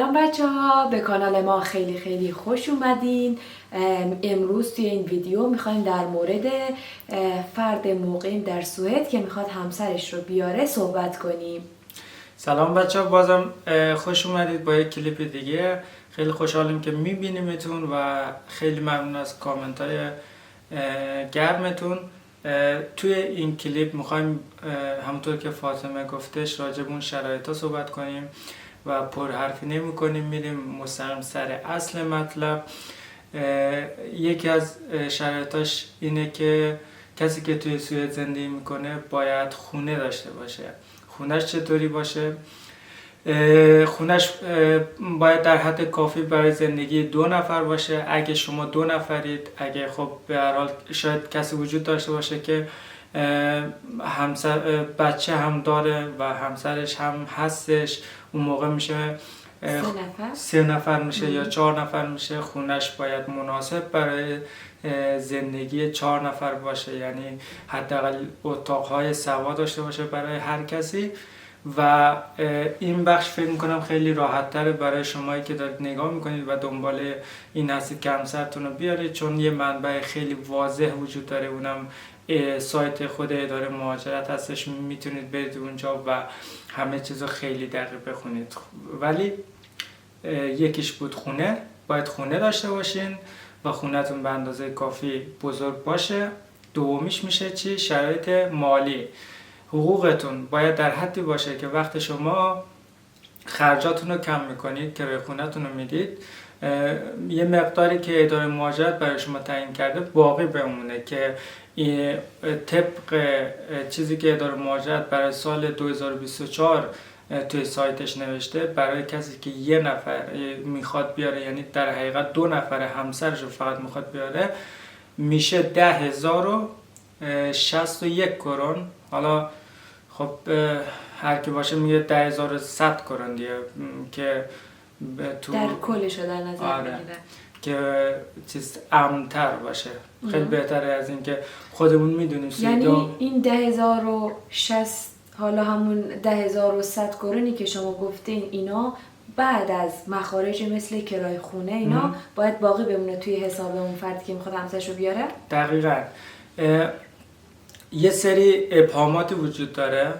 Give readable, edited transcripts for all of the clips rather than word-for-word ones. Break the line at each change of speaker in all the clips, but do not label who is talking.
سلام بچه ها، به کانال ما خیلی خوش اومدین. امروز توی این ویدیو میخوایم در مورد فرد مقیم در سوئد که میخواد همسرش رو بیاره صحبت کنیم.
سلام بچه ها، بازم خوش اومدید با یک کلیپ دیگه. خیلی خوشحالیم که میبینیمتون و خیلی ممنون از کامنت های گرمتون. توی این کلیپ میخوایم همونطور که فاطمه گفتش راجب اون شرایط ها صحبت کنیم و پرحرفی نمی کنیم، میریم مستقیم سر اصل مطلب. یکی از شرایطاش اینه که کسی که توی سوئد زندگی میکنه باید خونه داشته باشه. خونش چطوری باشه؟ خونش باید در حد کافی برای زندگی 2 نفر باشه. اگه شما 2 نفرید، اگه خب به هر حال شاید کسی وجود داشته باشه که همسر بچه هم داره و همسرش هم هستش، اون موقع میشه 3 نفر میشه یا 4 نفر میشه. خونش باید مناسب برای زندگی 4 نفر باشه، یعنی حداقل اتاقهای سوا داشته باشه برای هر کسی. و این بخش فکر میکنم خیلی راحت تره برای شمایی که دارید نگاه میکنید و دنبال این هستید که همسرتون رو بیارید، چون یه منبع خیلی واضح وجود داره، اونم سایت خود اداره مهاجرت هستش. میتونید برید اونجا و همه چیزو خیلی دقیق بخونید. ولی یکیش بود خونه، باید خونه داشته باشین و خونه‌تون به اندازه کافی بزرگ باشه. دومیش میشه چی؟ شرایط مالی. حقوقتون باید در حدی باشه که وقت شما خرجاتون رو کم میکنید، کرایه خونه‌تون رو میدید، یه مقداری که اداره مهاجرت برای شما تعیین کرده باقی بمونه، که طبق چیزی که اداره مهاجرت برای سال 2024 توی سایتش نوشته، برای کسی که 1 نفر میخواد بیاره، یعنی در حقیقت 2 نفر همسرش رو فقط میخواد بیاره، میشه 10,061 کرون. حالا خب هر کی باشه میگه 10,100 کرون دیگه، که تو
در کلش رو در نظر بگیره
که چیز امن‌تر باشه. خیلی بهتره از این که خودمون میدونیم.
یعنی این 10,060 حالا همون 10,100 کرونی که شما گفتین، اینا بعد از مخارج مثل کرایه خونه اینا باید باقی بمونه توی حساب اون فردی که میخواد همسرش رو بیاره؟
دقیقاً. یه سری ابهاماتی وجود داره.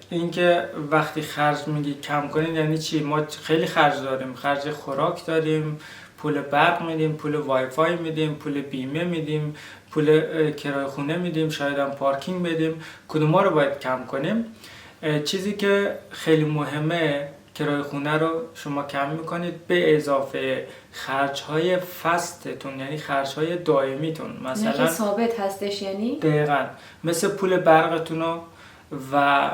اینکه وقتی خرج میگی کم کنین یعنی چی؟ ما خیلی خرج داریم، خرج خوراک داریم، پول برق میدیم، پول وای فای میدیم، پول بیمه میدیم، پول کرایه خونه میدیم، شاید هم پارکینگ بدیم. کدوما رو باید کم کنیم؟ چیزی که خیلی مهمه، کرایه خونه رو شما کم میکنید به اضافه خرج‌های فستتون، یعنی خرج‌های دائمیتون.
مثلا ثابت هستش، یعنی
دقیقاً مثل پول برقتون و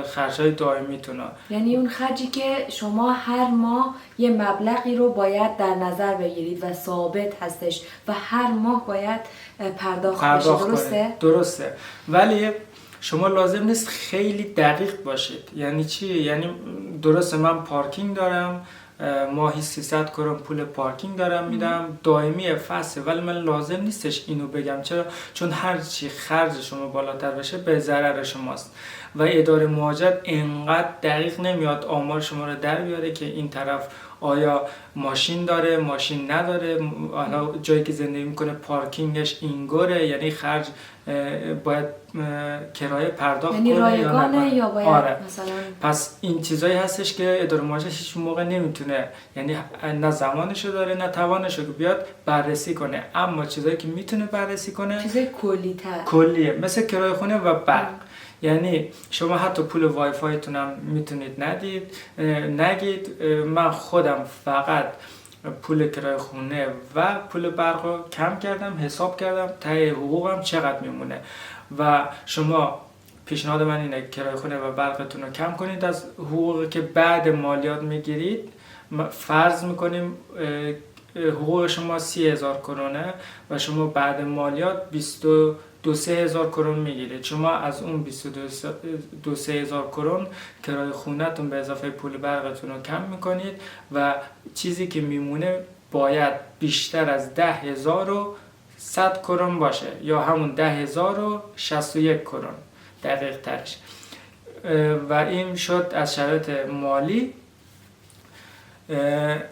خرج‌های دائمیتون.
یعنی اون خرجی که شما هر ماه یه مبلغی رو باید در نظر بگیرید و ثابت هستش و هر ماه باید پرداخت بشه. درسته؟
درسته. ولی شما لازم نیست خیلی دقیق باشید. یعنی چی؟ یعنی درسته من پارکینگ دارم، ماهی 300 کرون پول پارکینگ دارم میدم، دائمی فسه، ولی من لازم نیستش اینو بگم. چرا؟ چون هر چی خرج شما بالاتر بشه به ضرر شماست و اداره مهاجرت انقدر دقیق نمیاد آمار شما رو در بیاره که این طرف آیا ماشین داره، ماشین نداره، حالا جایی که زندگی میکنه پارکینگش اینگوره، یعنی خرج باید کرایه پرداخت
یعنی
کنه
رایگانه یا باید مثلا.
پس این چیزایی هستش که اداره مهاجرت هیچ موقع نمیتونه، یعنی نه زمانشو داره نه توانشو که بیاد بررسی کنه. اما چیزایی که میتونه بررسی کنه
چیزای
کلیه، مثل کرایه خونه و برق. یعنی شما حتی پول وای فایتون هم میتونید نگید من خودم فقط پول کرایه خونه و پول برق رو کم کردم، حساب کردم ته حقوقم چقدر میمونه. و شما پیشنهاد من اینه کرایه خونه و برقتون رو کم کنید از حقوقی که بعد مالیات میگیرید. فرض میکنیم حقوق شما 30,000 کرونه و شما بعد مالیات 22,000 کرون میگیرید. شما از اون 22,000 کرون کرایه خونه‌تون به اضافه پول برقتون رو کم میکنید و چیزی که میمونه باید بیشتر از 10,100 کرون باشه، یا همون 10,061 کرون دقیق ترش. و این شد از شرایط مالی.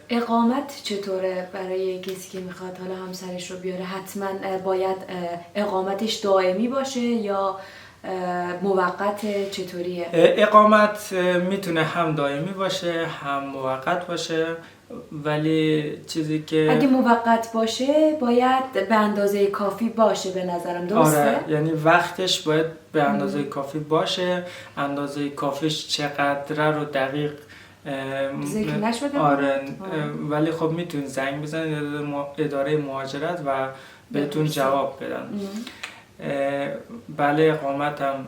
اقامت چطوره برای کسی که میخواد حالا همسرش رو بیاره؟ حتما باید اقامتش دائمی باشه یا موقت؟ چطوریه؟
اقامت میتونه هم دائمی باشه هم موقت باشه، ولی چیزی که
اگه موقت باشه باید به اندازه کافی باشه به نظرم، درسته؟
آره، یعنی وقتش باید به اندازه کافی باشه. اندازه کافیش چقدره رو دقیق
ذکر نشده.
آره، ولی خب میتونید زنگ بزنید اداره مهاجرت و بهتون جواب بدن. بله، اقامت هم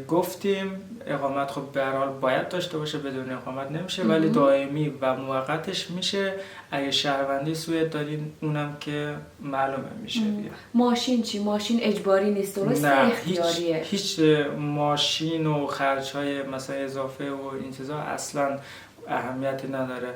گفتیم. اقامت خب به هر حال باید داشته باشه، بدون اقامت نمیشه، ولی دائمی و موقتش میشه. اگه شهروندی سوئد دارین اونم که معلومه میشه.
ماشین چی؟ ماشین اجباری نیست، درسته؟
نه،
اختیاریه.
هیچ ماشین و خرج‌های مثلا اضافه و این چیزا اصلا اهمیتی نداره.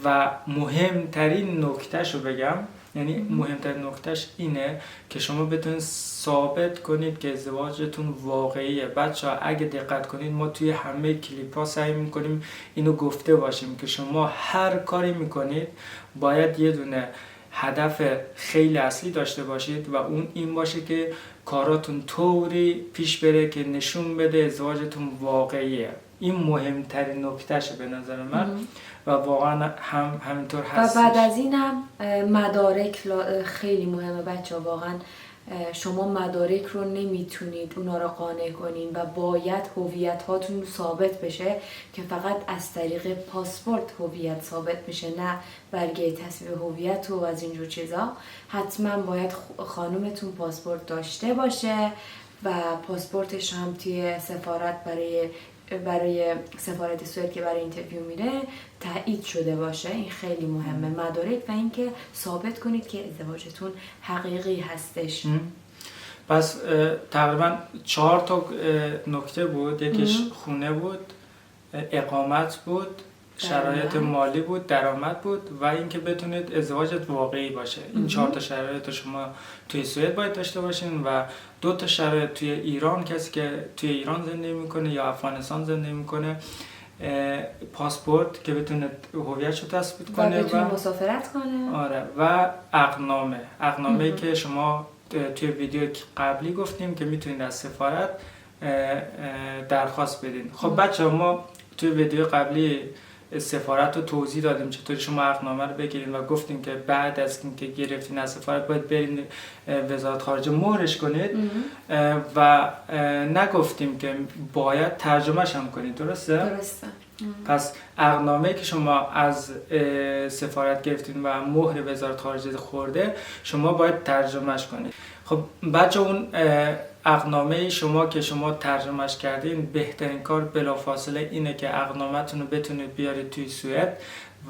و مهمترین نکتهش رو بگم، یعنی مهمترین نکتهش اینه که شما بتونید ثابت کنید که ازدواجتون واقعیه. بچه‌ها اگه دقت کنید ما توی همه کلیپ‌ها سعی می‌کنیم اینو گفته باشیم که شما هر کاری می‌کنید باید یه دونه هدف خیلی اصلی داشته باشید و اون این باشه که کاراتون طوری پیش بره که نشون بده ازدواجتون واقعیه. این مهمترین نکتهشه به نظر من و واقعا همینطور هست.
و بعد از اینم مدارک خیلی مهمه بچه‌ها. واقعا شما مدارک رو نمیتونید اونا رو قانع کنین و باید هویت هاتون ثابت بشه که فقط از طریق پاسپورت هویت ثابت میشه، نه برگه تصویب هویت و از اینجور چیزا. حتما باید خانومتون پاسپورت داشته باشه و پاسپورتش هم توی سفارت برای سفارت سوئد که برای اینترویو میره تایید شده باشه. این خیلی مهمه، مدارک و اینکه ثابت کنید که ازدواجتون حقیقی هستش.
پس تقریبا 4 تا نکته بود. یکیش خونه بود، اقامت بود، شرایط مالی بود، درآمد بود و اینکه بتونید ازدواجت واقعی باشه. این 4 تا شرایط شما توی سوئد باید داشته باشین و 2 تا شرایط توی ایران. کسی که توی ایران زندگی میکنه یا افغانستان زندگی میکنه، پاسپورت که بتونه هویتشو تثبیت کنه
و بتونه مسافرت کنه.
آره، و عقدنامه که شما توی ویدیو قبلی گفتیم که میتونید از سفارت درخواست بدین. خب بچه‌ها ما توی ویدیو قبلی سفارت رو توضیح دادیم چطوری شما عقدنامه رو بگیرین و گفتیم که بعد از اینکه گرفتین از سفارت باید برین وزارت خارجه مهرش کنید و نگفتیم که باید ترجمهش هم کنید. درسته؟ پس عقدنامه‌ای که شما از سفارت گرفتین و مهر وزارت خارجه خورده شما باید ترجمهش کنید. خب بچه اون عقدنامه شما که شما ترجمهش کردین، بهترین کار بلافاصله اینه که عقدنامه‌تون رو بتونید بیارید توی سوئد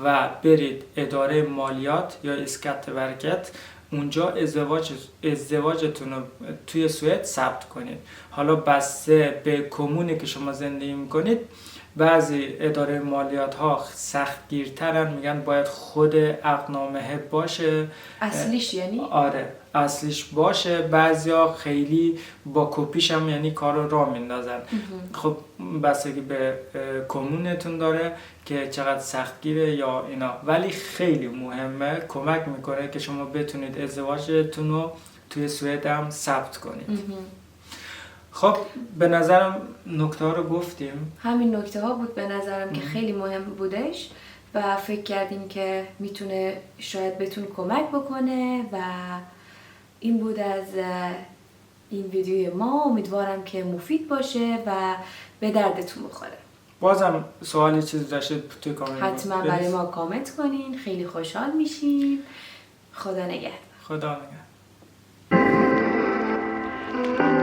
و برید اداره مالیات یا اسکاتورکت، اونجا ازدواجتون رو توی سوئد ثبت کنید. حالا بسته به کمونی که شما زندگی میکنید، بعضی اداره مالیات ها سختگیرترن، میگن باید خود عقدنامه باشه
اصلیش. یعنی
آره اصلیش باشه. بعضیا خیلی با کپیش هم یعنی کار رو راه میندازن. خب بستگی به کمونتون داره که چقدر سختگیره یا اینا، ولی خیلی مهمه، کمک میکنه که شما بتونید ازدواجتون رو توی سوئد هم ثبت کنید. خب به نظرم نکته ها رو گفتیم.
همین نکته ها بود به نظرم که خیلی مهم بودش و فکر کردیم که میتونه شاید بهتون کمک بکنه و این بود از این ویدیوی ما. امیدوارم که مفید باشه و به دردتون بخوره.
بازم سوالی چیزی داشتید توی کامنت
حتما برای ما کامنت کنین، خیلی خوشحال میشیم. خدا نگهدار.
خدا نگهدار.